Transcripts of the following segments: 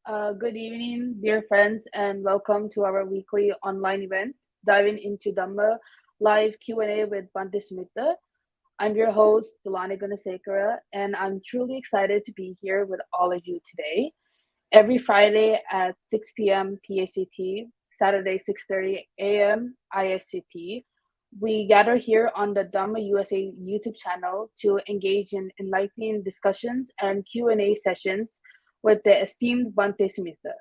Good evening, dear friends, and welcome to our weekly online event, diving into Dhamma live Q&A with Bhante Sumitta. I'm your host, Dulani Gunasekara, and I'm truly excited to be here with all of you today. Every Friday at 6 p.m. PACT, Saturday 6:30 a.m. ISCT, we gather here on the Dhamma USA YouTube channel to engage in enlightening discussions and Q&A sessions with the esteemed Bhante Sumitta.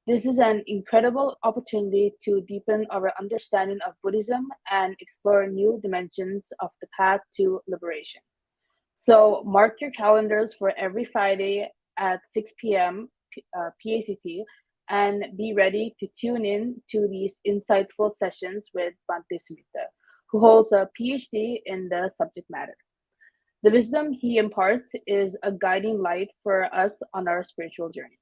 This is an incredible opportunity to deepen our understanding of Buddhism and explore new dimensions of the path to liberation. So mark your calendars for every Friday at 6 p.m. PACT and be ready to tune in to these insightful sessions with Bhante Sumitta, who holds a PhD in the subject matter. The wisdom he imparts is a guiding light for us on our spiritual journey.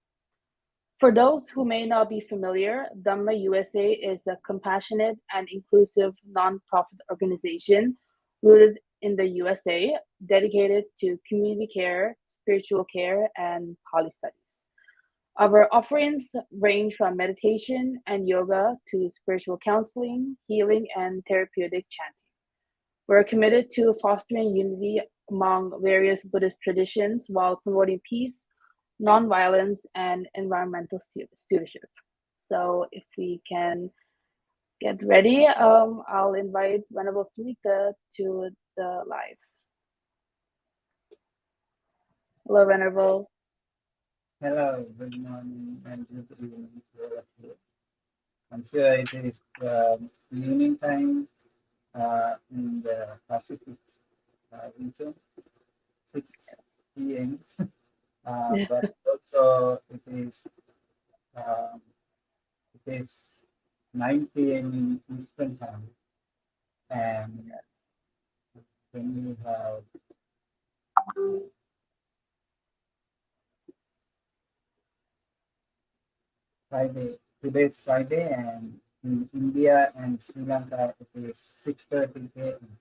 For those who may not be familiar, Dhamma USA is a compassionate and inclusive nonprofit organization rooted in the USA, dedicated to community care, spiritual care, and Pali studies. Our offerings range from meditation and yoga to spiritual counseling, healing, and therapeutic chanting. We're committed to fostering unity among various Buddhist traditions while promoting peace, nonviolence, and environmental stewardship. So if we can get ready, I'll invite Venerable Sumita to the live. Hello, Venerable. Hello, good morning and good evening to all of you. I'm sure it is evening time in the Pacific region, 6 p.m. But also it is 9 p.m. in Eastern time, and when we have Friday, today's Friday, and in India and Sri Lanka it is 6:30 a.m.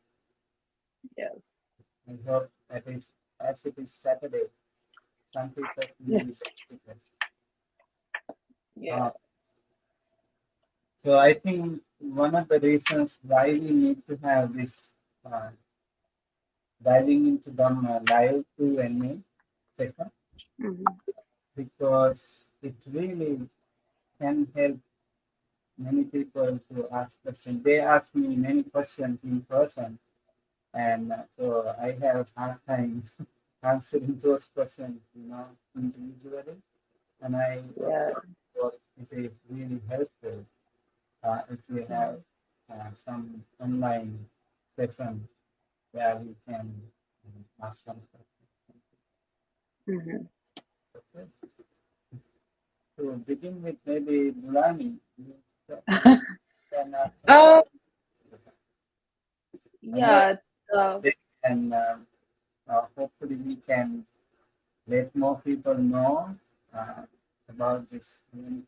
Yes. I hope that is as it is Saturday. Some people really difficult. Yeah. So I think one of the reasons why we need to have this diving into Dhamma live Q&A session, because it really can help many people to ask questions. They ask me many questions in person, and so I have hard time answering those questions, individually. And I also thought it is really helpful if we have some online session where we can ask some questions. Okay. To begin with, maybe Dulani, can ask yeah. And hopefully we can let more people know about this and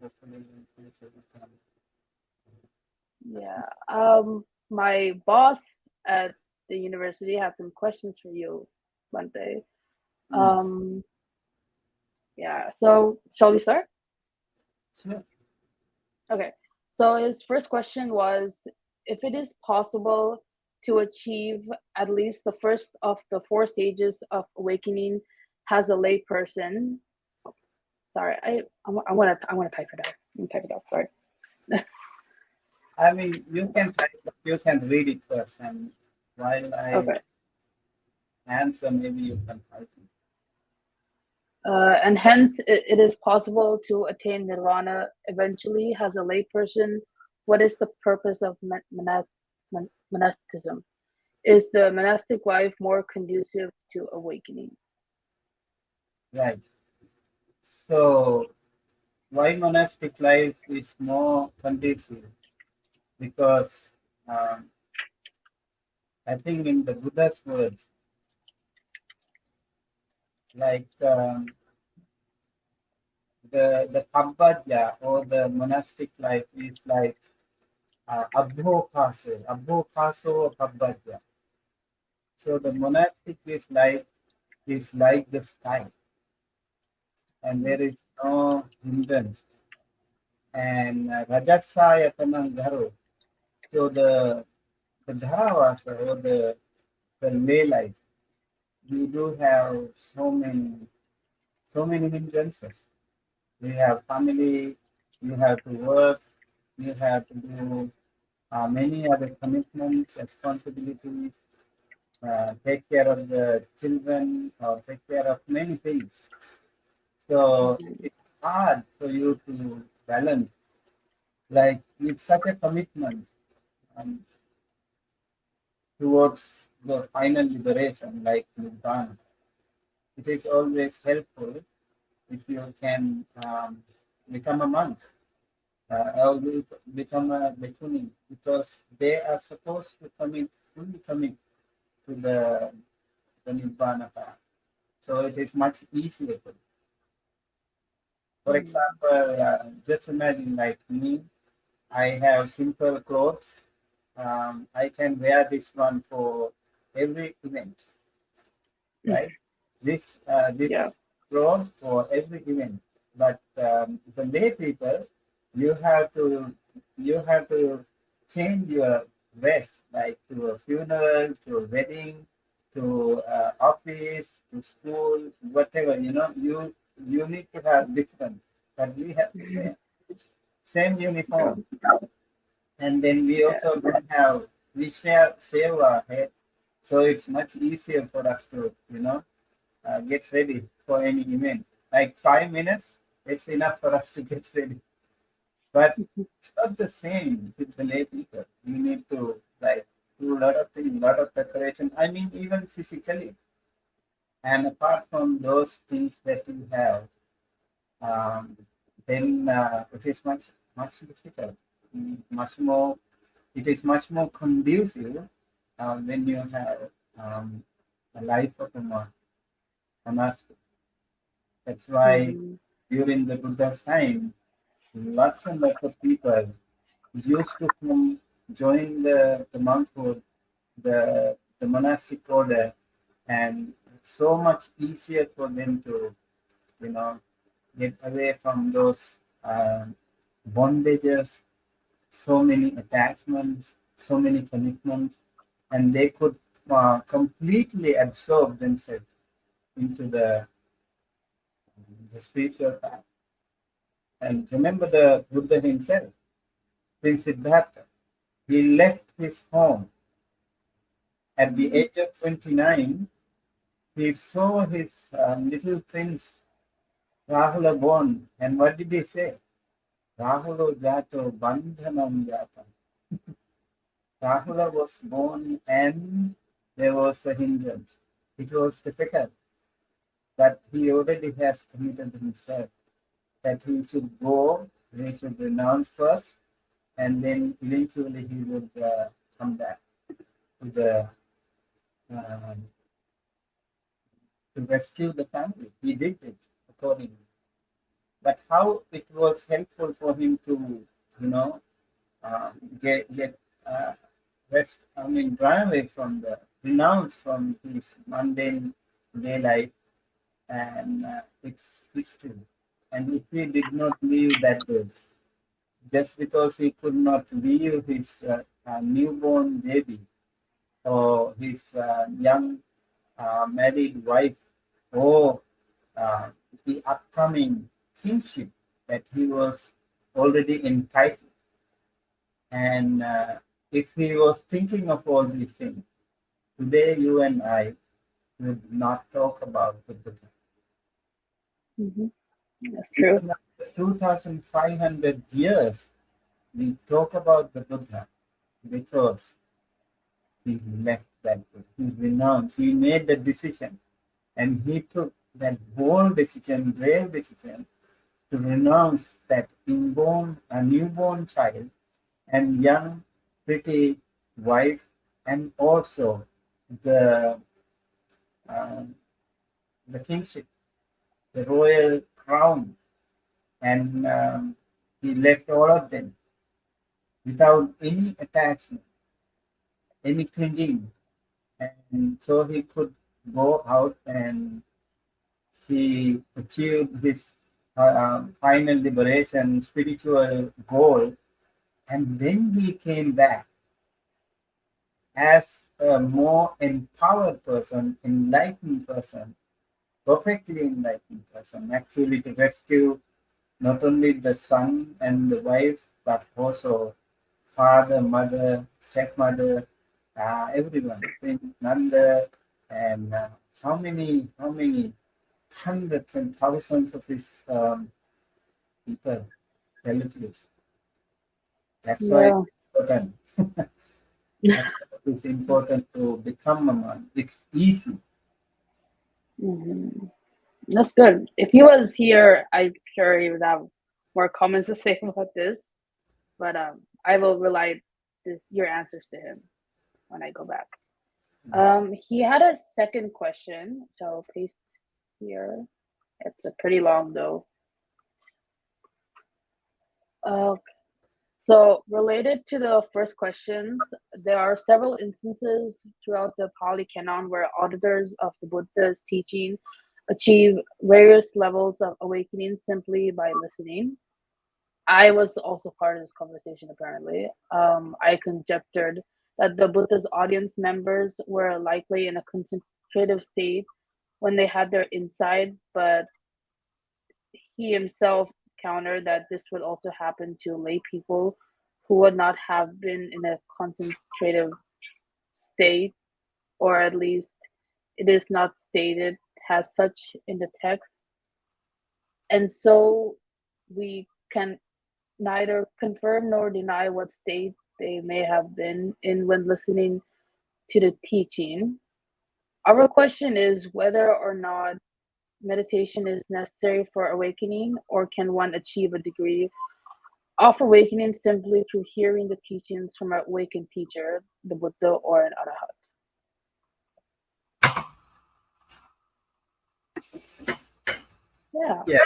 hopefully in future we can. Yeah. My boss at the university had some questions for you, Bhante. Yeah. So shall we start? Sure. Okay. So his first question was, if it is possible to achieve at least the first of the 4 stages of awakening as a lay person. Sorry, I want to type it out. I'm type it out. Sorry. I mean, you can type, you can read it first, and while I answer, maybe you can type it. And hence, it is possible to attain nirvana eventually as a layperson. What is the purpose of monasticism? Is the monastic life more conducive to awakening? Right. So, why monastic life is more conducive? Because I think in the Buddha's words, like the Kabbadya or the monastic life is like abhokaso or Kabbadya. So the monastic is like the sky. and there is no hindrance. And Rajasaya Tamangaro. So the Dharavasa or the lay life, we do have so many hindrances. You have family, you have to work, you have to do many other commitments, responsibilities, take care of the children, or take care of many things. So Mhm. it's hard for you to balance. Like it's such a commitment um, towards the final liberation, like Nibbana. It is always helpful if you can become a monk or become a bhikkhuni, because they are supposed to fully commit to the Nibbana path. So it is much easier for you. For Mhm. example, just imagine like me, I have simple clothes. I can wear this one for every event, right? Yeah. This cloth for every event. But the lay people, you have to change your dress, like to a funeral, to a wedding, to office, to school, whatever. You need to have different, but we have the Mhm. same Yeah. uniform. And then we Yeah. also don't have we shave our head, so it's much easier for us to get ready for any event. Like 5 minutes is enough for us to get ready. But Mhm. it's not the same with the lay people. You need to like do a lot of things, lot of preparation. I mean, even physically. And apart from those things that you have, um, then it is much difficult, much more. It is much more conducive when you have um, a life of a master. That's why Mhm. during the Buddha's time, lots and lots of people used to come join the monkhood, the monastic order, and so much easier for them to, you know, get away from those bondages, so many attachments, so many commitments, and they could completely absorb themselves into the spiritual path. And remember the Buddha himself, Prince Siddhartha. He left his home at the age of 29. He saw his little prince Rahula born, and what did he say? Rahulo jato bandhanam jatam. Rahula was born, and there was a hindrance. It was difficult, but he already has committed himself that he should go, he should renounce first, and then eventually he would come back to the uh, to rescue the family. He did it accordingly. But how it was helpful for him to, you know, uh, get rest. I mean, run away from renounce from his mundane day life and its history. And if he did not leave that day, just because he could not leave his newborn baby or his young married wife or uh, the upcoming kingship that he was already entitled. And if he was thinking of all these things, today you and I would not talk about the Buddha. Mhm. That's true. Even after 2,500 years, we talk about the Buddha because he left that Buddha. He renounced, he made the decision, and he took that bold decision, brave decision to renounce that a newborn child and young, pretty wife, and also the uh, the kingship, the royal crown, and he left all of them without any attachment, any clinging, and so he could go out and he achieved his final liberation, spiritual goal, and then he came back as a more empowered person, enlightened person, perfectly enlightened person, actually to rescue not only the son and the wife, but also father, mother, stepmother, everyone, Prince Nanda, and how many hundreds and thousands of his people, relatives. That's why it's Yeah. important. That's why it's important to become a monk. It's easy. Hmm. That's good. If he was here, I'm sure he would have more comments to say about this. But I will relay your answers to him when I go back. He had a second question, so I'll paste here. It's a pretty long though. Uh, so related to the first questions, there are several instances throughout the Pali Canon where auditors of the Buddha's teaching achieve various levels of awakening simply by listening. I was also part of this conversation, apparently. I conjectured that the Buddha's audience members were likely in a concentrative state when they had their insight, but he himself countered that this would also happen to lay people who would not have been in a concentrative state, or at least it is not stated as such in the text. And so we can neither confirm nor deny what state they may have been in when listening to the teaching. Our question is whether or not meditation is necessary for awakening, or can one achieve a degree of awakening simply through hearing the teachings from an awakened teacher, the Buddha or an Arhat? Yeah, Yeah.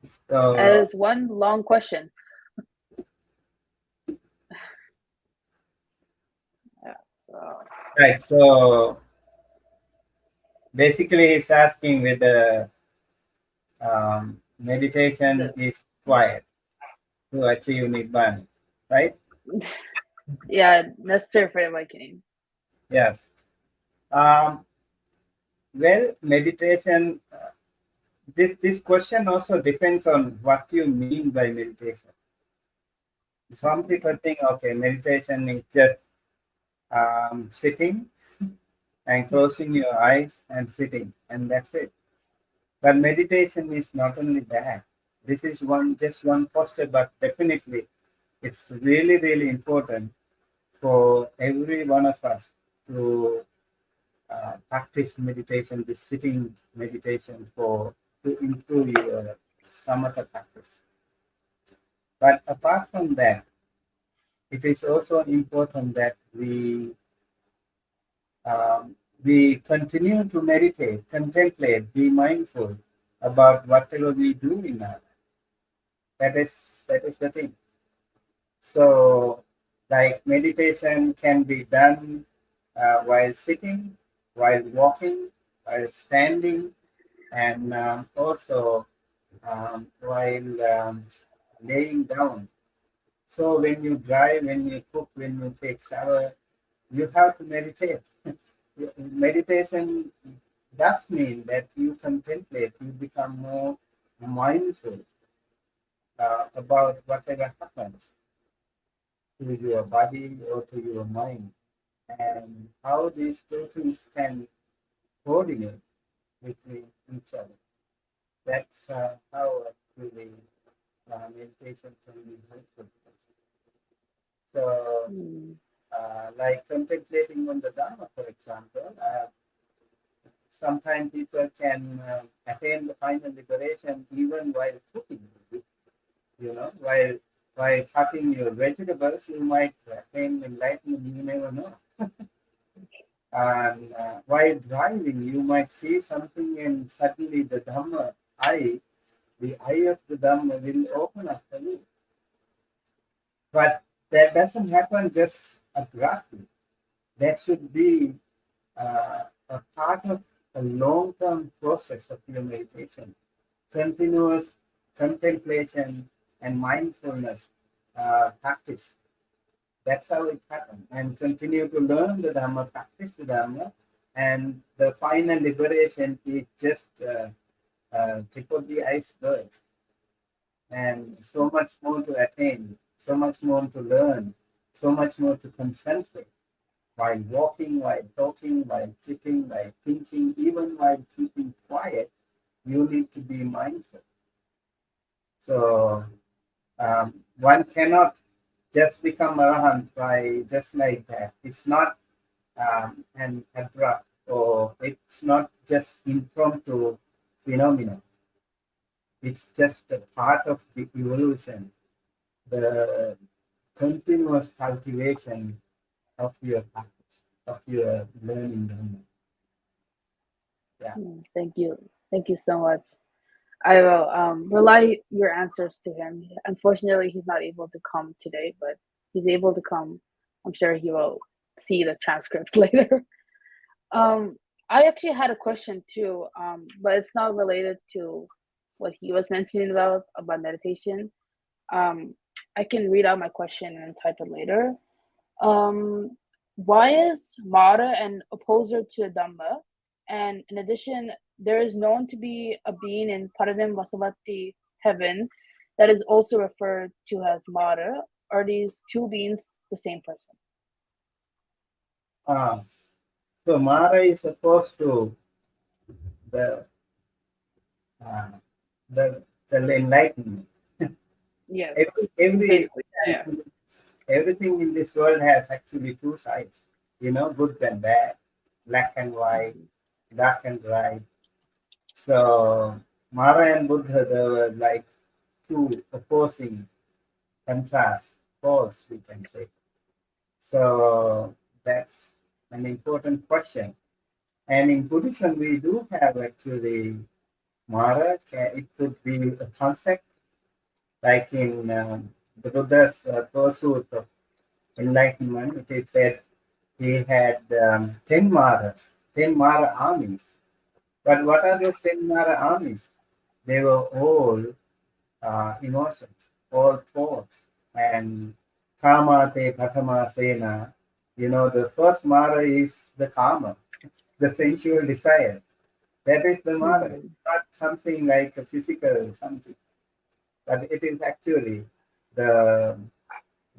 that So is one long question. Yeah, so, right. So basically, he's asking whether meditation the, is required to achieve nibbana, right? yeah, necessary for awakening. Yes. Um, well, meditation. This question also depends on what you mean by meditation. Some Mhm. people think, okay, meditation is just sitting and closing your eyes and sitting, and that's it. But meditation is not only that. This is just one posture, but definitely it's really, really important for every one of us to practice meditation, this sitting meditation to improve your samatha practice. But apart from that, it is also important that um, we continue to meditate, contemplate, be mindful about whatever we do in our life. That is the thing. So, like meditation can be done while sitting, while walking, while standing, and also while laying down. So when you drive, when you cook, when you take shower, you have to meditate. Meditation does mean that you contemplate, you become more mindful about whatever happens to your body or to your mind, and how these two things can coordinate between each other. That's how actually meditation can be helpful. So, Mm. like contemplating on the Dharma, for example, sometimes people can attain the final liberation even while cooking. While cutting your vegetables, you might attain enlightenment. You never know. And while driving, you might see something, and suddenly the eye of the Dhamma will open up for you. But that doesn't happen just abruptly. That should be a part of a long-term process of your meditation, continuous contemplation and mindfulness practice. That's how it happened. And continue to learn the Dhamma, practice the Dhamma, and the final liberation is just tip of the iceberg, and so much more to attain, so much more to learn, so much more to concentrate while walking, while talking, while sitting, while thinking, even while keeping quiet. You need to be mindful. So one cannot just become arahant by just like that. It's not an abrupt, or it's not just impromptu phenomenon. It's just a part of the evolution, the continuous cultivation of your practice, of your learning Dhamma. Yeah. Thank you. Thank you so much. I will relay your answers to him. Unfortunately, he's not able to come today, but he's able to come. I'm sure he will see the transcript later. Um, I actually had a question too, but it's not related to what he was mentioning about meditation. Um, I can read out my question and type it later. Um, why is Māra an opposer to Dhamma? And in addition, there is known to be a being in Paradam Vasavati heaven that is also referred to as Māra. Are these two beings the same person? Uh, so Mara is opposed to the uh, the enlightenment. Yes, Every basically. Yeah. everything in this world has actually two sides. Good and bad, black and white, Mhm. dark and bright. So Mara and Buddha, they were like two opposing contrast poles, we can say. So that's an important question. And in Buddhism, we do have actually Mara. It could be a concept, like in the Buddha's pursuit of enlightenment. It is said he had 10 Maras, 10 Mara armies. But what are those 10 Mara armies? They were all emotions, all thoughts. And Kama te Patama Sena, the first Mara is the Kama, the sensual desire. That is the Mara. It's Mhm. not something like a physical something, but it is actually the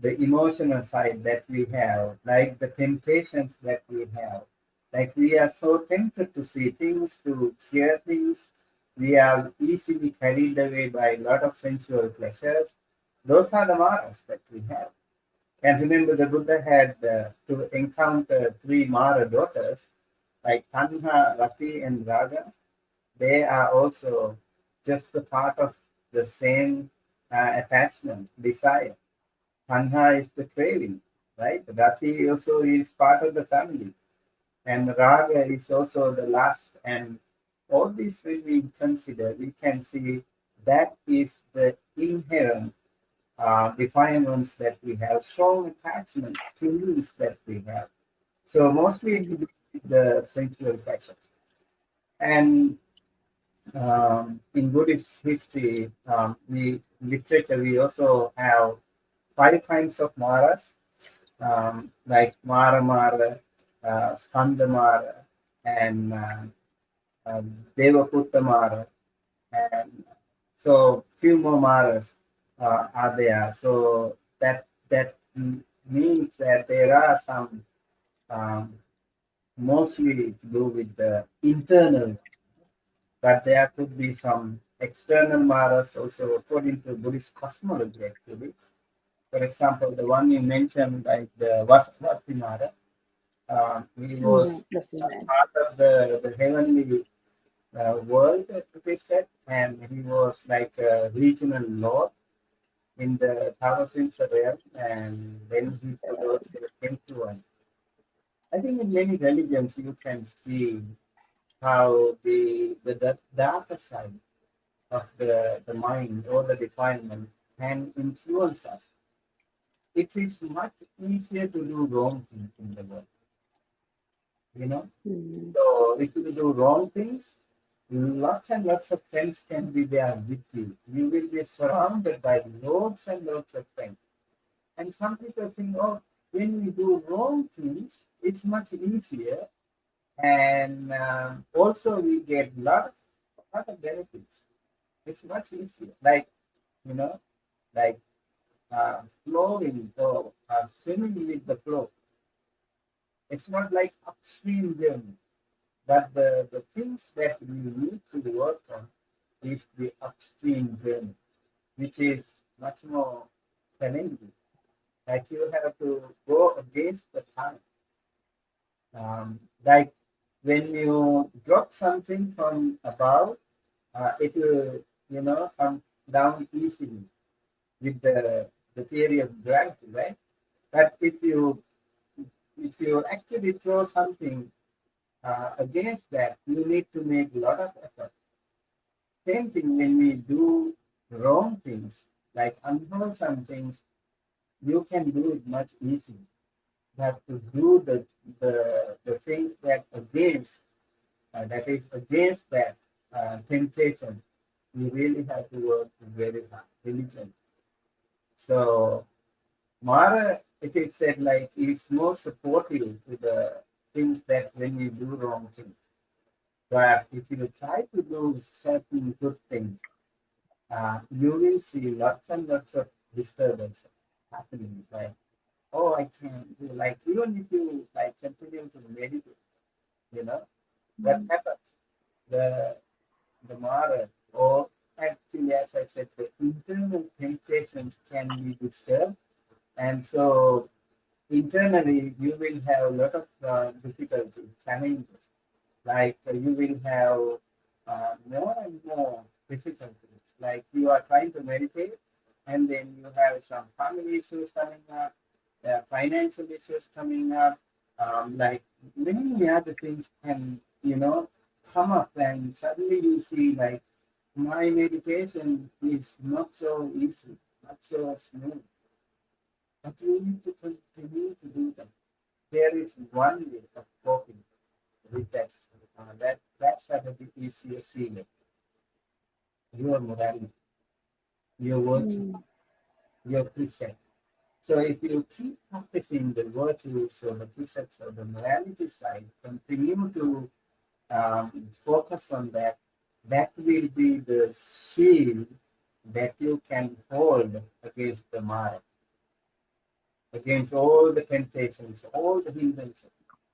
the emotional side that we have, like the temptations that we have. Like we are so tempted to see things, to hear things. We are easily carried away by a lot of sensual pleasures. Those are the maras that we have. And remember, the Buddha had to encounter three Mara daughters, like Tanha, Rati, and Raga. They are also just the part of the same attachment, desire. Tanha is the craving, right? Rati also is part of the family, and Raga is also the last. And all this, when we consider, we can see that is the inherent defilements that we have, strong attachments, feelings that we have. So mostly it will Mhm. be the sensual passion. And in Buddhist history, literature, we also have five kinds of maras, like Māra, Skanda Māra, and Devaputta Māra, and so few more Māras are there. So that means that there are some um, mostly to do with the internal, but there could be some external Maras also according to Buddhist cosmology actually. For example, the one you mentioned, like the Vasavati Mara, he was That's his name. part of the heavenly world, it is said, and he was like a regional lord in the Tavatimsa realm, and then he could also influence. I think in many religions you can see how the darker side of the mind or the defilement can influence us. It is much easier to do wrong things in the world. you know. Mm. So if you do wrong things, lots and lots of friends can be there with you. You will be surrounded by loads and loads of friends. And some people think, oh, when we do wrong things, it's much easier, and also we get lot of benefits. It's much easier, like you know, like flowing or swimming with the flow. It's not like upstream journey, but the things that we need to work on is the upstream journey, which is much more challenging. Like you have to go against the time. Like when you drop something from above, it will, come down easily with the theory of gravity, right? But if you actually throw something against that, you need to make a lot of effort. Same thing when we do wrong things, like unwholesome things, you can do it much easier. But to do the things that is against that temptation, you really have to work very hard, diligently. So Mara, it is said like is more supportive to the things that when you do wrong things. But if you try to do certain good things, you will see lots and lots of disturbance happening. Like, oh, I can't do like even if you like continue to meditate, you know, what Mm. happens? The the Māra, or actually, as I said, the internal temptations can be disturbed, and so internally you will have a lot of difficulty, challenges. Like you will have more and more difficulties. Like you are trying to meditate, and then you have some family issues coming up, financial issues coming up, like many other things can, come up, and suddenly you see like my meditation is not so easy, not so smooth. But you need to continue to do that. There is one way of coping with that. That strategy is your sealing, your morality, your virtue, Mm. your precept. So if you keep practicing the virtues or the precepts or the morality side, continue to focus on that, that will be the shield that you can hold against the Mara, against all the temptations, all the hindrances.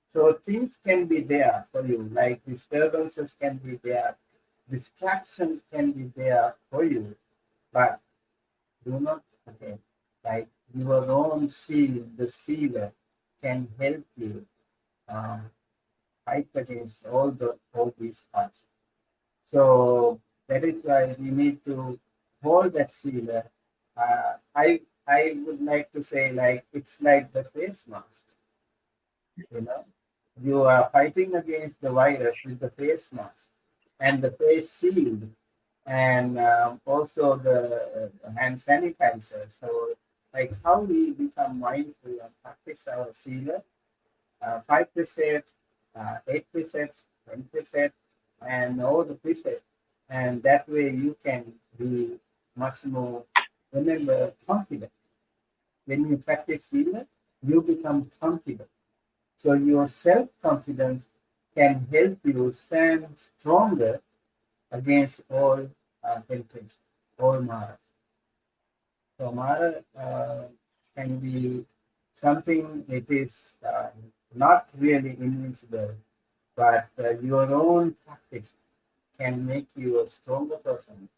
So things can be there for you, like disturbances can be there, distractions can be there for you, but do not forget, like your own shield, the sealer, can help you um, fight against all these parts. So that is why we need to hold that sealer. I would like to say like it's like the face mask. You know, you are fighting against the virus with the face mask and the face shield, and also the hand sanitizer. So, like how we become mindful and practice our sealer, 5%, 8%, 10%, and all the preset, and that way you can be much more, remember, confident. When you practice sealer, you become confident, so your self-confidence can help you stand stronger against all temptations, all maras. So Mara can be something, it is not really invincible, but your own practice can make you a stronger person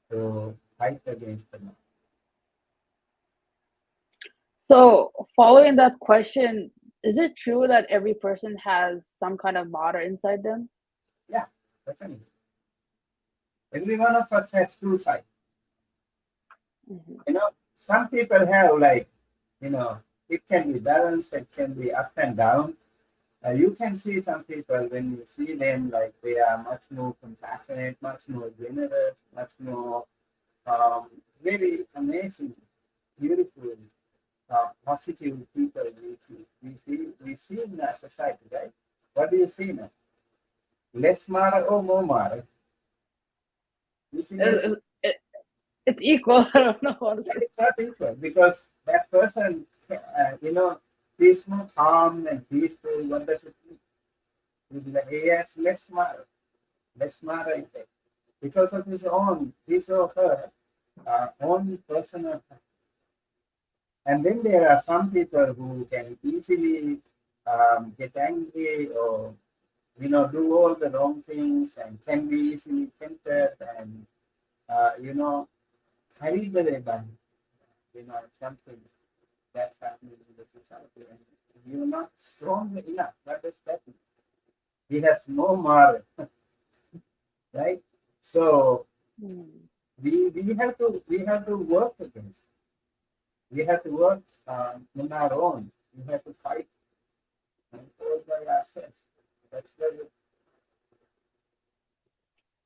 to fight against the Mara. So, following that question, is it true that every person has some kind of Māra inside them? Yeah, definitely. Every one of us has two sides. Hmm. Some people have like, you know, it can be balanced, it can be up and down. You can see some people when you see them like they are much more compassionate, much more generous, much more very amazing, beautiful, positive people we see in our society, right? What do you see now? Less Māra or more Māra? You see less. It's equal. I don't know honestly. It's not equal because that person, peaceful, calm, and peaceful. What does it mean? He has less Māra effect because of his or her own personal. And then there are some people who can easily get angry or do all the wrong things and can be easily tempted and carried away by something that's happening in the society and you're not strong enough. What does that mean? He has no moral, right? So Mm. we have to work against it. We have to work on our own. We have to fight all by ourselves. That's very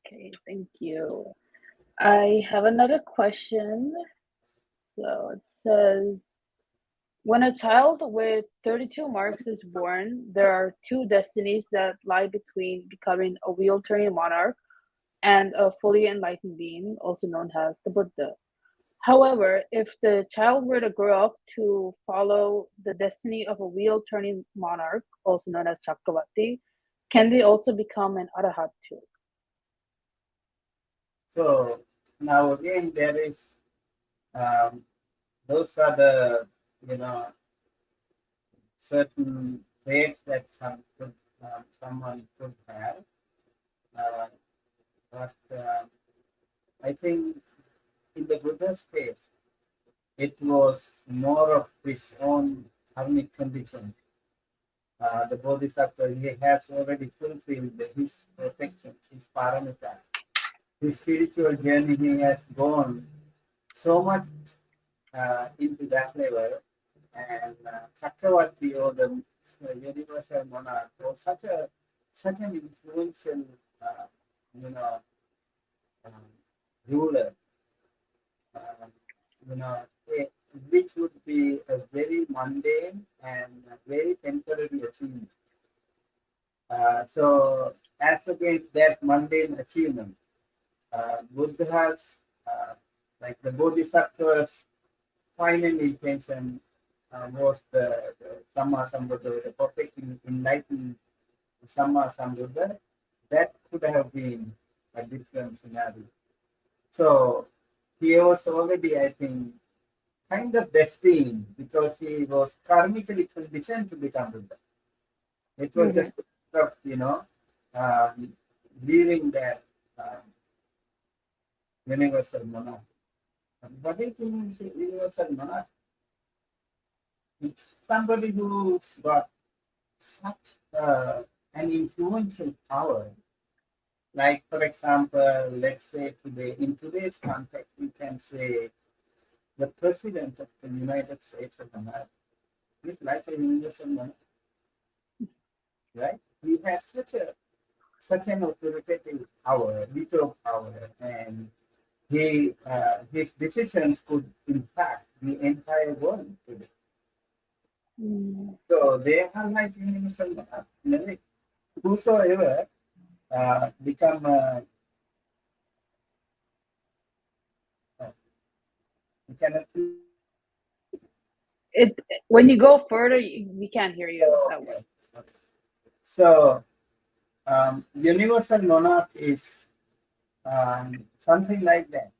Okay, thank you. I have another question. So it says, when a child with 32 marks is born, there are two destinies that lie between becoming a wheel turning monarch and a fully enlightened being, also known as the Buddha. However, if the child were to grow up to follow the destiny of a wheel turning monarch, also known as Chakravarti, can they also become an Arahat too? so. Now again, there is um, those are the you know certain traits that someone could have, uh, but I think in the Buddha's case, it was more of his own karmic conditions. The Bodhisattva, he has already fulfilled his perfections, his paramitas. His spiritual journey, he has gone so much into that level, and Chakravarti or the universal monarch was such an influential, uh, you know, um, ruler, uh, you know, a, which would be a very mundane and a very temporary achievement. So, as against that mundane achievement, Buddha's, uh, like the Bodhisattva's final intention was the Samma Sambuddha, the perfect enlightened Samma Sambuddha. That could have been a different scenario. So he was already, I think, kind of destined because he was karmically conditioned to become Buddha. It was Mm-hmm. just a matter of, um, leaving that universal monarch. What do you think is universal monarch? It's somebody who's got such an influential power. Like, for example, let's say today, in today's context, we can say the president of the United States of America is like a universal monarch, right? He has such an authoritative power, veto power, and his decisions could impact the entire world today. Mm. So they are like universal monarch. Whosoever become you cannot It when you go further, we can't hear you that well. okay. So universal monarch is something like that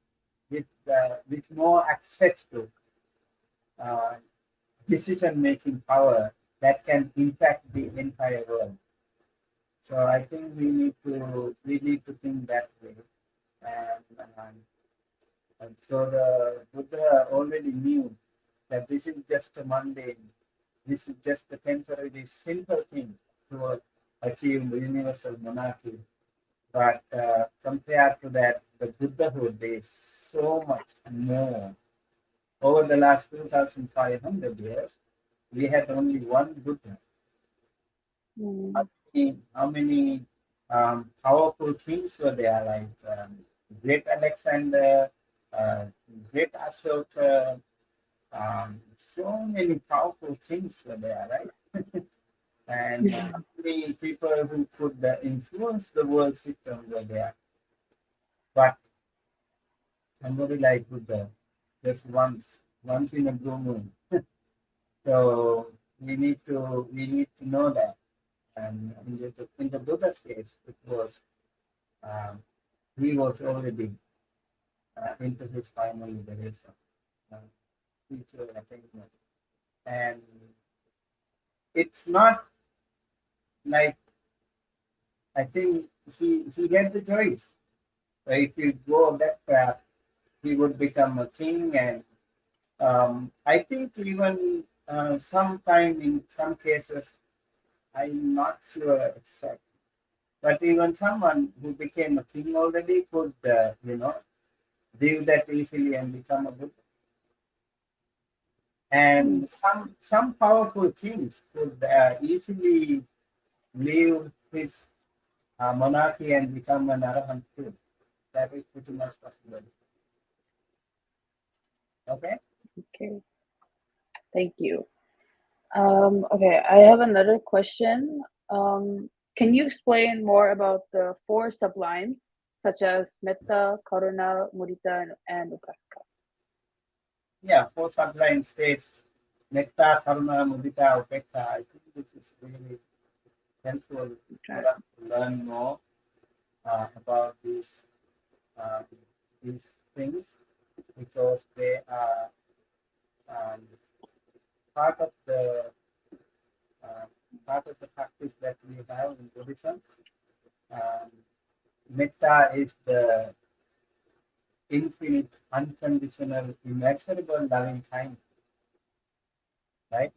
with more access to uh, decision making power that can impact the entire world. So I think we need to think that way. And so the Buddha already knew that this is just a mundane, this is just a temporary, simple thing to achieve the universal monarchy. But compared to that, the Buddhahood is so much more. Over the last 2,500 years, we had only one Buddha. Mm. How many powerful kings were there, like Great Alexander, uh, Great Ashoka, so many powerful kings were there, right? and many people who could influence the world system were there. But somebody like Buddha, just once in a blue moon. So we need to know that. And in the Buddha's case, it was um, he was already into his final liberation, uh, spiritual attainment, and it's not like I think he had the choice. If you go that path, he would become a king, and I think even sometime in some cases, I'm not sure exactly, but even someone who became a king already could, do that easily and become a Buddha. And some powerful kings could easily leave his monarchy and become an arahant too. That is pretty much possible. Okay. Okay, thank you. Okay, I have another question. Can you explain more about the four sublimes, such as metta, karuna, mudita, and upekkha? Yeah, four sublime states, metta, karuna, mudita, upekka. I think this is really helpful Okay. for us to learn more about um, these things because they are um, part of the uh, part of the practice that we have in Buddhism. Um, Metta is the infinite, unconditional, immeasurable loving kindness, right?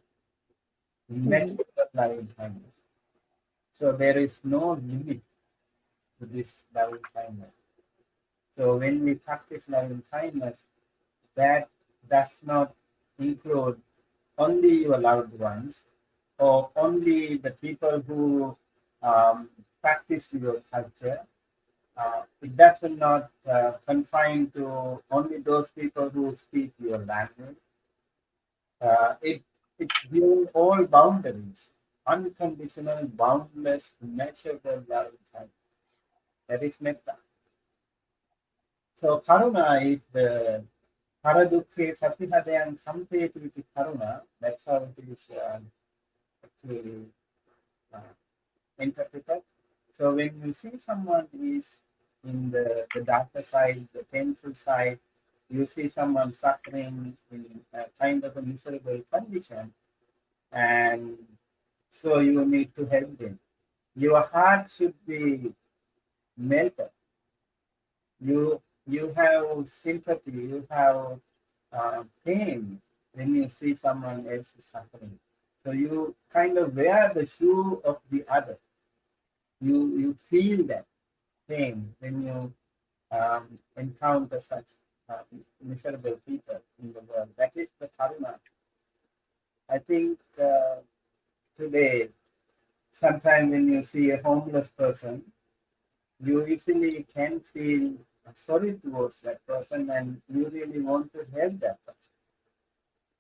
Mm-hmm. Immeasurable loving kindness. So there is no limit to this loving kindness. So when we practice loving kindness, that does not include only your loved ones or only the people who practice your culture. It does not confine to only those people who speak your language. It's beyond all boundaries, unconditional, boundless, immeasurable loving kindness. That is metta. So karuna is the paradukhe satihadayan sampeti iti karuna. That's how it is actually uh, interpreted. So when you see someone is in the darker side, the painful side, you see someone suffering in a kind of a miserable condition, and so you need to help them. Your heart should be melted. You have sympathy, you have pain when you see someone else is suffering. So you kind of wear the shoe of the other. You feel that pain when you encounter such uh, miserable people in the world. That is the karuna. I think today, sometimes when you see a homeless person, you easily can feel sorry towards that person and you really want to help that person.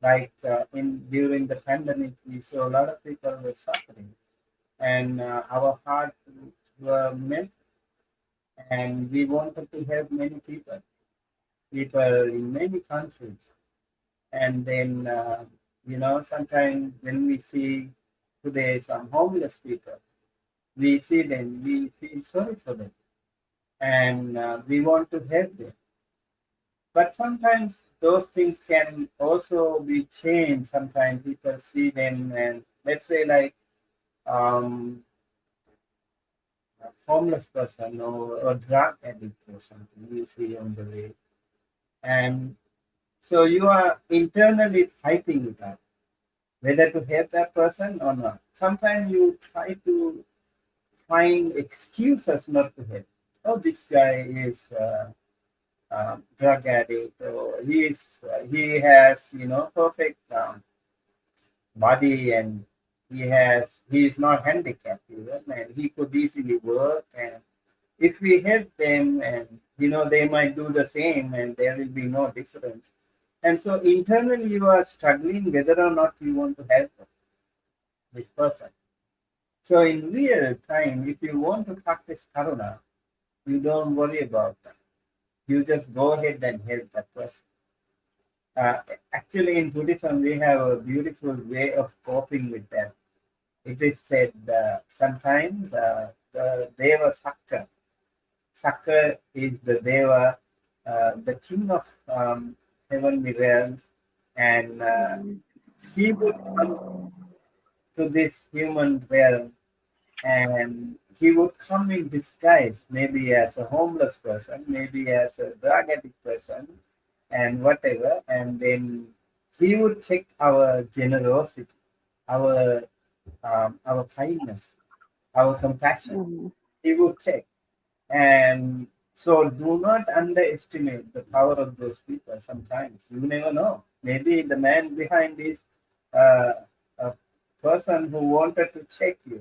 Like in during the pandemic, we saw a lot of people were suffering, and our hearts were melted, and we wanted to help many people in many countries. And then, sometimes when we see today some homeless people, we see them, we feel sorry for them, and we want to help them. But sometimes those things can also be changed. Sometimes people see them, and let's say like um, a homeless person or a drug addict or something you see on the way, and so you are internally fighting it out whether to help that person or not. Sometimes you try to find excuses not to help. Oh, this guy is drug addict, or he has perfect body, and he is not handicapped even, and he could easily work. And if we help them, and they might do the same, and there will be no difference. And so internally you are struggling whether or not you want to help this person. So in real time, if you want to practice karuna, you don't worry about that. You just go ahead and help that person. Uh, Actually, in Buddhism, we have a beautiful way of coping with that. It is said sometimes the Deva Sakka. Sakka is the Deva, the king of heavenly realms, and Mm. he would come to this human realm and he would come in disguise, maybe as a homeless person, maybe as a drug addict person, and whatever, and then he would take our generosity, our our kindness, our compassion. Mm. He would take, and so do not underestimate the power of those people. Sometimes you never know. Maybe the man behind is uh, a person who wanted to check you,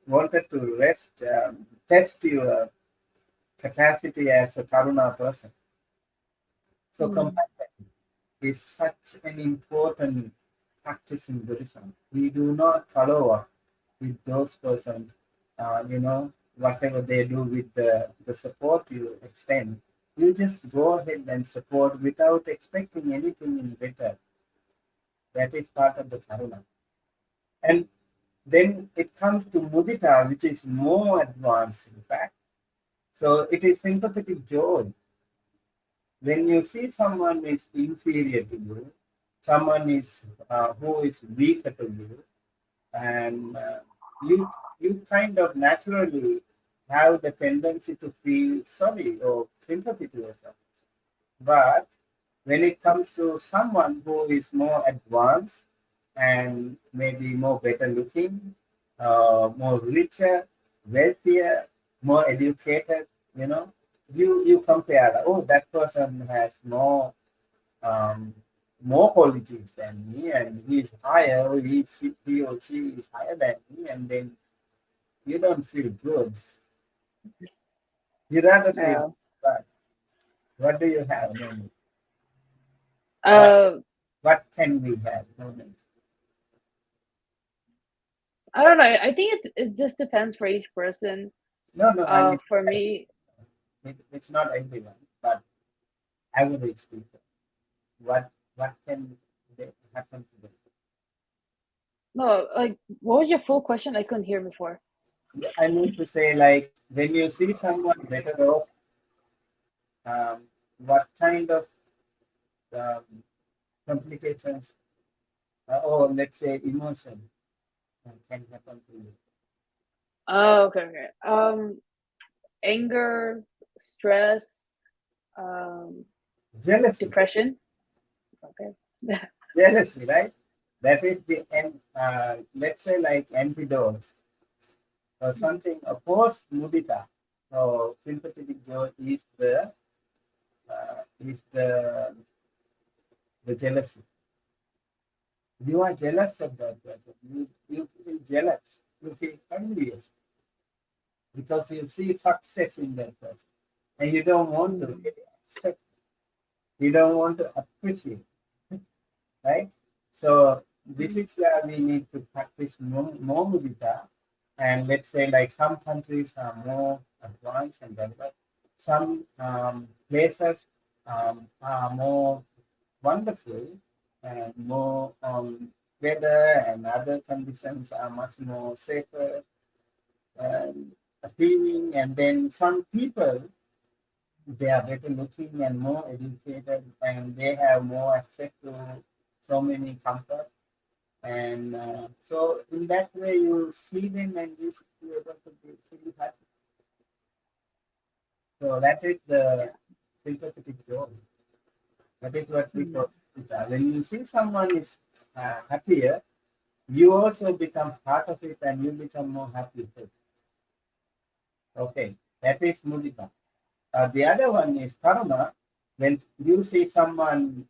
wanted to test your capacity as a Karuna person. So Mm. compassion is such an important practice in Buddhism. We do not follow up with those persons, whatever they do with the support you extend. You just go ahead and support without expecting anything in return. That is part of the Karuna. And then it comes to mudita, which is more advanced, in fact. So it is sympathetic joy. When you see someone is inferior to you, someone is who is weaker to you, and you you kind of naturally have the tendency to feel sorry or sympathy to yourself. But when it comes to someone who is more advanced and maybe more better looking, more richer, wealthier, more educated, you compare. Oh, that person has um, more qualities than me, and he's higher. He or she is higher than me, and then you don't feel good. You rather feel Yeah. bad. What do you have? No need. What Uh, what can we have? No need. I don't know. I think it just depends for each person. No, no. I mean, For me, it's not everyone, but average people. What can they happen to them? no, like, what was your full question? I couldn't hear before. I mean to say, like, when you see someone better off, um, what kind of um, complications, or let's say emotion, can happen to you? Oh, okay, okay. Anger, stress, um, Jealousy, depression. Okay. jealousy, right? That is the end. Let's say like antidote or something opposed mudita. So sympathetic joy is the jealousy. You are jealous of that person. You feel jealous. You feel envious because you see success in that person, and you don't want to Mm. really accept. You don't want to appreciate, right? So this is where we need to practice more mudita. And let's say like some countries are more advanced and developed. Some places are more wonderful and more weather and other conditions are much more safer and appealing. And then some people, they are better looking and more educated and they have more access to so many comforts. And so in that way, you see them and you should be able to be feel happy. So that is the Yeah. sympathetic joy. That is what we Mm. call it. When you see someone is happier, you also become part of it and you become more happy too. Okay, that is mudita. The other one is karma. When you see someone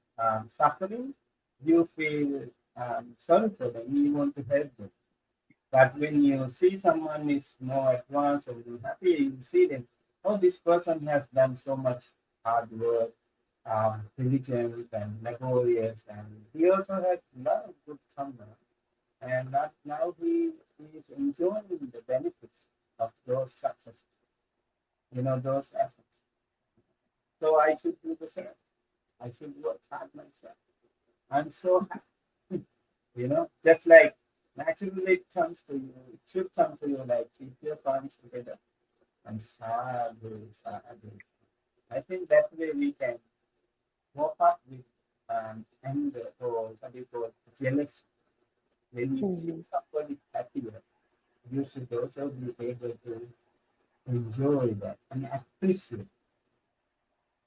suffering, you feel sorry for them. You want to help them. But when you see someone is more advanced or you're happy, you see them. Oh, this person has done so much hard work, diligent and laborious, and he also has a lot of good karma. And that now he is enjoying the benefits of those successes, those efforts. So I should do the same. I should work hard myself. I'm so happy, just like naturally it comes to you, it should come to you like keep your palms together and sadhu, sadhu. I think that way we can cope up with anger or what do you call jealousy. When you see Mhm. somebody happier, you should also be able to enjoy that and appreciate.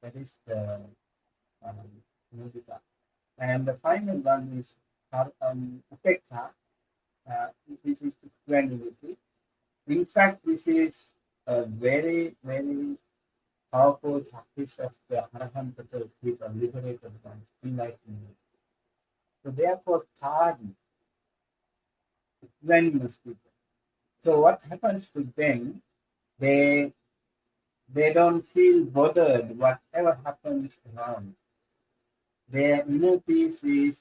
That is the um, mudita. And the final one is upekha, which is equanimity. In fact, this is a very, very powerful practice of the Arahanta people, liberated ones, enlightenment. So they are called pardon, equanimous people. So what happens to them? They they don't feel bothered whatever happens around. Their inner peace is,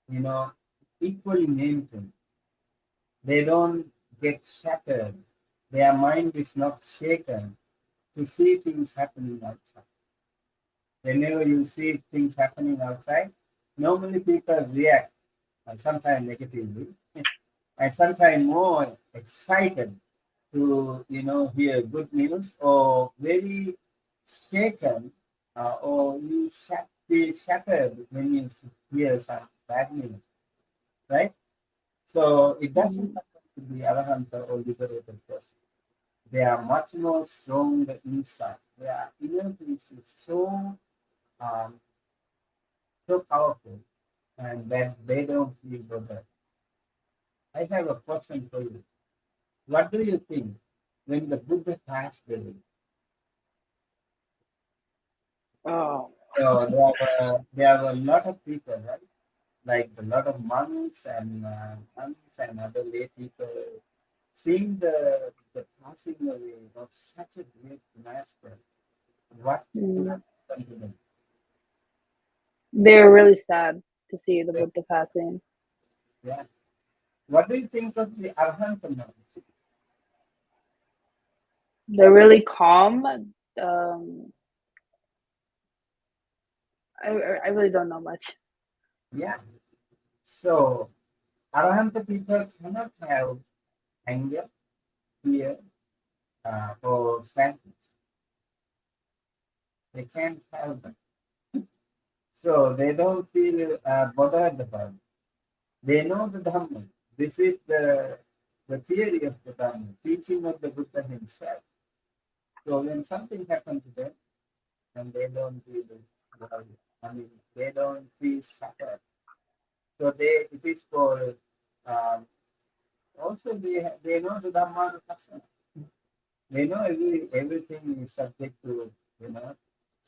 you know, equally maintained. They don't get shattered. Their mind is not shaken to see things happening outside. Whenever you see things happening outside, normally people react, sometimes negatively, and sometimes more excited to hear good news, or very shaken, or you feel shattered when you hear some bad news, right? So it doesn't Mhm. happen to the arahanta or liberated person. They are much more stronger inside. Their inner peace is um, so powerful, and that they don't feel bothered. I have a question for you. What do you think when the Buddha passed away? Oh. So there were a lot of people, right? Like a lot of monks and other lay people, seeing the passing away of such a great master. What would Mm. have happened to them? They're really sad to see the Buddha passing. Yeah. What do you think of the Arhanta monks? They're really calm. I really don't know much. Yeah. So Arhanta people cannot have anger, fear, or sadness. They can't have them. So they don't feel bothered about it. They know the Dhamma. This is the theory of the Dhamma, teaching of the Buddha himself. So when something happens to them, and they don't feel worried, I mean, they don't feel suffered. So it is called, um, also they know the Dhamma Vipassana. They know everything is subject to,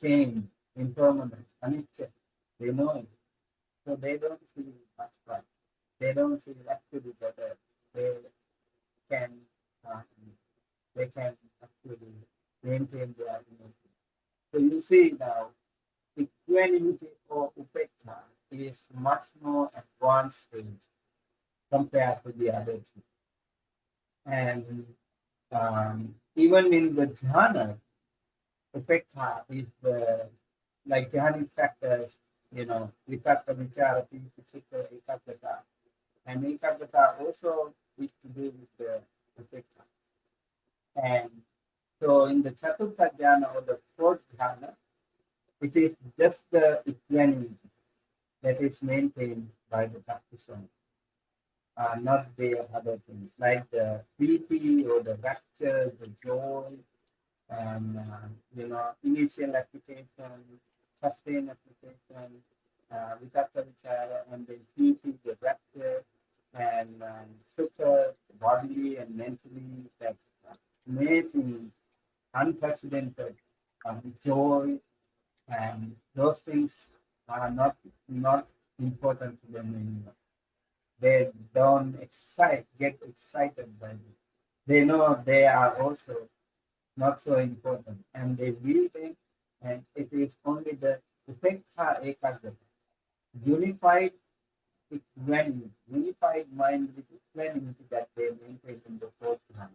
change, impermanence, anicca. They know it. So they don't feel much pride. They don't feel actually better. They can uh, they can actually maintain their immunity. So you see now, equanimity or upekha is much more advanced stage compared to the other two. And even in the jhana, upekha is the like jhanic factors, vitakka, vichara, pita, sukha, ekaggata. And ekaggata also is to do with the upekha. And so in the Chaturtha Jhana or the fourth Jhana, it is just the equanimity that is maintained by the practitioner, not the other things like the piti or the rapture, the joy, and initial application, sustained application, vitakka vichara, and then piti, the rapture, and sukha, bodily and mentally, that amazing unprecedented joy, and those things are not important to them anymore. They don't get excited by it. They know they are also not so important, and they will think, and it is only the upekha ekaggata, unified equanimity, unified mind with equanimity that they maintain in the fourth line.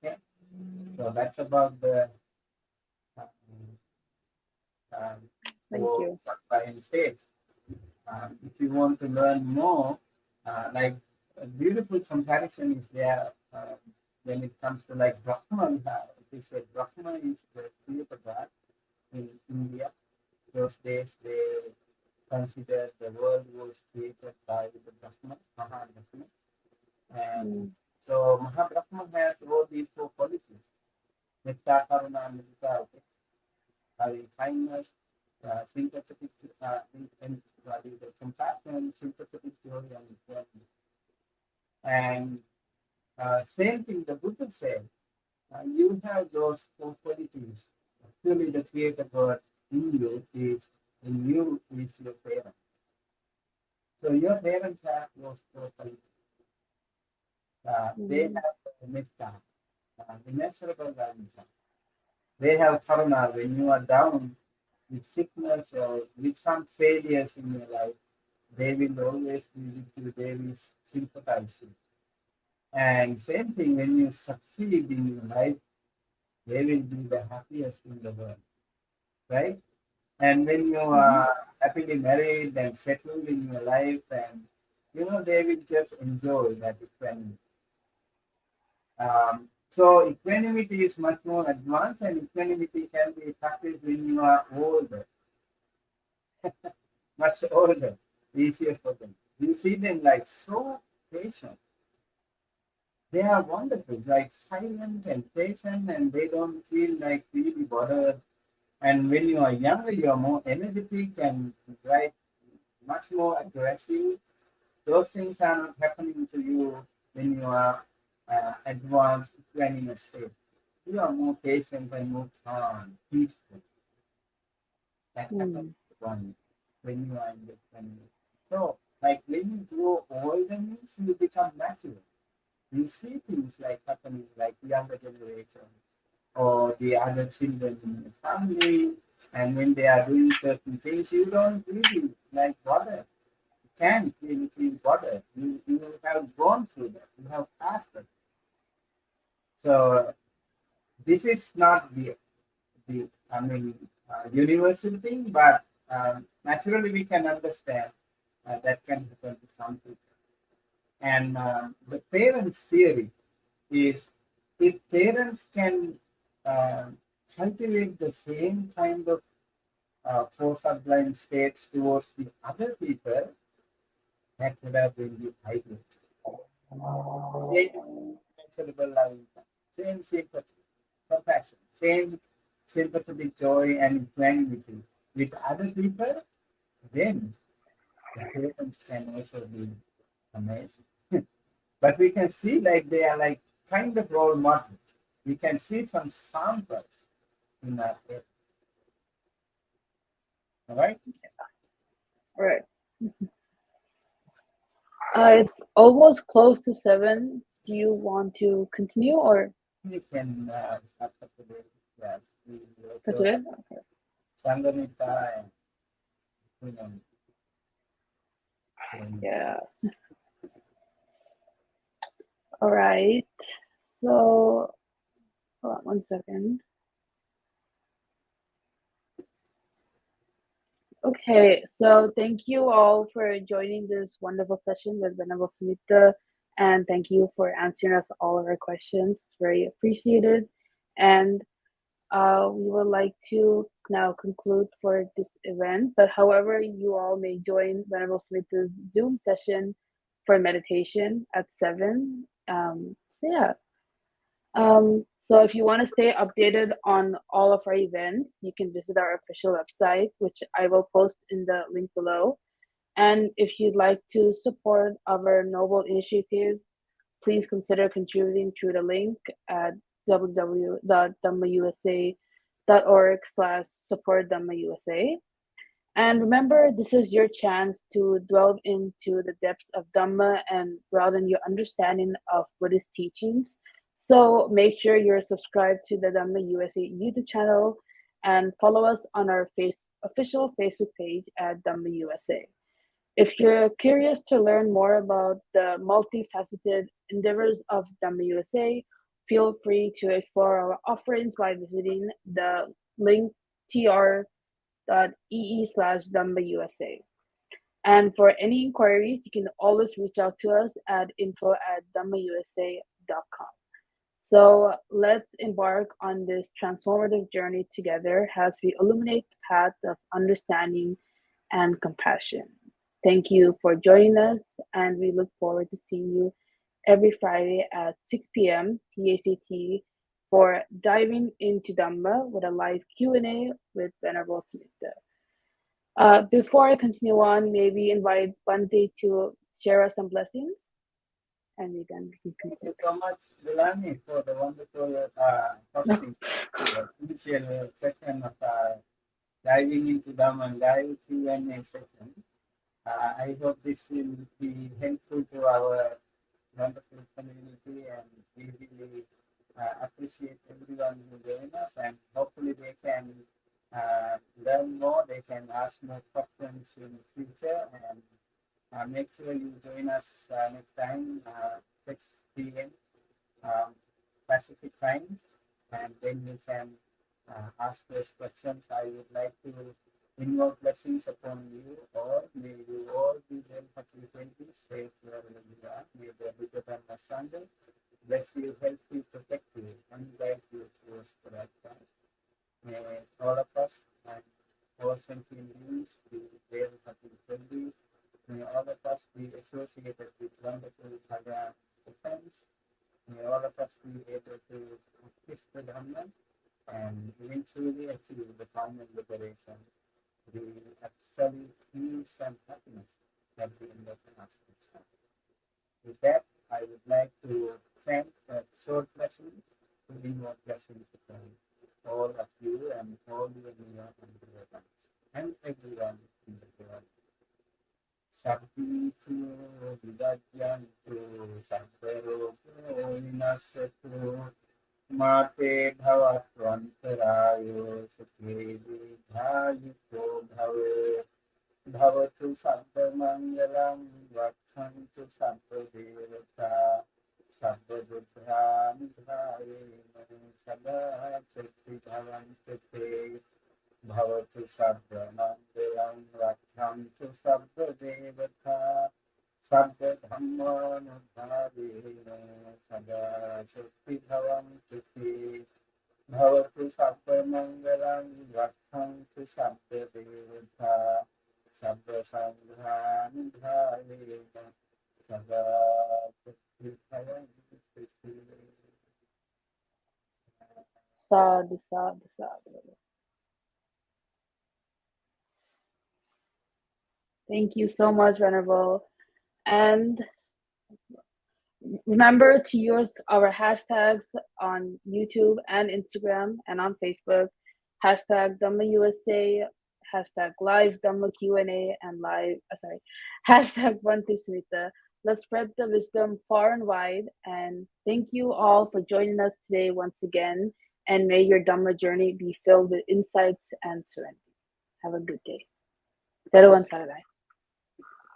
Okay, so that's about the uh, Thank four you. sublime state. If you want to learn more, like a beautiful comparison is there when it comes to like Brahma. They said Brahma is the creator God in India. Those days they considered the world was created by the Brahma, Maha Brahma. And Mm, so Maha Brahma has all these four qualities. Metta, Karuna, Mudita, having kindness, sympathetic, and the compassion, sympathetic joy, and equality. And same thing the Buddha said, you have those four qualities. Actually, the creator God in you is your parent. So your parents have those four qualities. They mm, have metta, immeasurable value. They have karuna when you are down with sickness or with some failures in your life. They will always be with you. They will sympathize you. And same thing when you succeed in your life, they will be the happiest in the world, right? And when you mhm, are happily married and settled in your life, and they will just enjoy that equanimity. So equanimity is much more advanced, and equanimity can be practiced when you are older, much older, easier for them. You see them like so patient. They are wonderful, like silent and patient, and they don't feel like really bothered. And when you are younger, you are more energetic and right, much more aggressive. Those things are not happening to you when you are advanced planning a state. You are more patient and more calm, peaceful. That happens mm, to one when you are in the planning. So, like when you grow older, means you become natural. You see things like happening, like younger generation or the other children in the family, and when they are doing certain things, you don't really like bother. You can't really feel bothered. You have gone through that. You have passed it. So this is not the universal thing, but naturally we can understand that can happen to some people. And the parents' theory is if parents can uh, cultivate the same kind of four sublime states towards the other people, that would have been the ideal. Same measurable loving, same sympathy, compassion, same sympathetic joy and equanimity with other people, then the parents can also be amazing. But we can see like they are like kind of role models. We can see some samples in our parents. All right? right. It's almost close to 7. Do you want to continue or We can start up today. Yes, we also continue? have Sangamita and Puram. Yeah. All right. So, hold on 1 second. Okay, so thank you all for joining this wonderful session with Venerable Sumita, and thank you for answering us all of our questions. Very appreciated. And we would like to now conclude for this event, but however, you all may join Venerable Sumita's Zoom session for meditation at 7. So yeah, so if you want to stay updated on all of our events, you can visit our official website, which I will post in the link below. And if you'd like to support our noble initiatives, please consider contributing through the link at www.dhammausa.org/support Dhamma USA. And remember, this is your chance to delve into the depths of Dhamma and broaden your understanding of Buddhist teachings. So make sure you're subscribed to the Dhamma USA YouTube channel and follow us on our official Facebook page at Dhamma USA. If you're curious to learn more about the multifaceted endeavors of Dhamma USA, feel free to explore our offerings by visiting the link tr.ee/Dhamma USA. And for any inquiries, you can always reach out to us at info@dhammausa.com. So let's embark on this transformative journey together as we illuminate the path of understanding and compassion. Thank you for joining us, and we look forward to seeing you every Friday at 6 p.m. PACT for diving into Dhamma with a live Q&A with Venerable Sumitta. Before I continue on, may we invite Bhante to share us some blessings, and we can Thank conclude. you so much, Dulani, for the wonderful hosting the initial session of diving into Dhamma live Q&A session. I hope this will be helpful to our wonderful community, and we really appreciate everyone who join us, and hopefully they can learn more, they can ask more questions in the future, and make sure you join us next time, 6 p.m. Pacific time, and then you can ask those questions. I would like to invoke blessings upon you all. May you all be well, happy, healthy, safe wherever you are. May the Buddha Dhamma Sangha bless you, help you, protect you, and guide you towards the right path. May all of us and all sentient beings be well, happy, healthy. May all of us be associated with wonderful Bhagavad friends. May all of us be able to practice the Dhamma and eventually achieve the final liberation, the absolute peace and happiness at the end of the last. With that, I would like to thank a short blessing to invoke blessings upon all of you and all the everyone in the world and everyone in the world. Sabbitu vidajyantu sabbarogo vinasatu mate bhavattvantarayo sukhe dīghāyuko bhave bhavatu sabbamangalam vakhantu sabbadevata sabbadubhānidhāyena sabā chakti bhavantu te bhavatu sabbamangalam vakhantu sabbadevata sabbadhammanudhāyena sabā chakti bhavantu te bhavatu sabbamangalam vakhantu sabbadevata sabba sanghanidhāyena sabā chakti bhavantu te. Sadhu, sadhu, sadhu. Thank you so much, Venerable. And remember to use our hashtags on YouTube and Instagram and on Facebook. Hashtag Dhamma USA, hashtag live Dhamma Q&A, and hashtag Bhante Sumitta. Let's spread the wisdom far and wide. And thank you all for joining us today once again. And may your Dhamma journey be filled with insights and serenity. Have a good day. Teruvan Saranai.